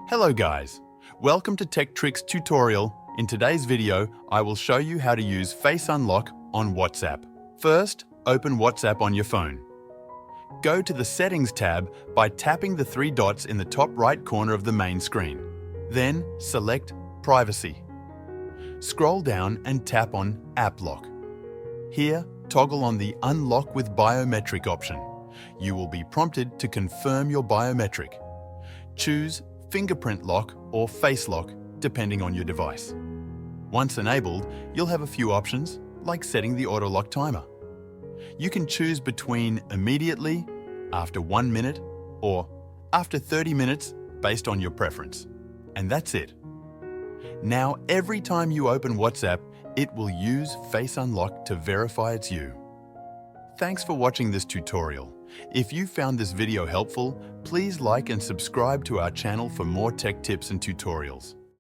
Hello guys, welcome to Tech Tricks tutorial. In today's video, I will show you how to use Face Unlock on WhatsApp. First, open WhatsApp on your phone. Go to the Settings tab by tapping the three dots in the top right corner of the main screen. Then select Privacy. Scroll down and tap on App Lock. Here, toggle on the Unlock with Biometric option. You will be prompted to confirm your biometric. Choose Fingerprint Lock or Face Lock, depending on your device. Once enabled, you'll have a few options, like setting the auto lock timer. You can choose between immediately, after 1 minute, or after 30 minutes based on your preference. And that's it. Now, every time you open WhatsApp, it will use Face Unlock to verify it's you. Thanks for watching this tutorial. If you found this video helpful, please like and subscribe to our channel for more tech tips and tutorials.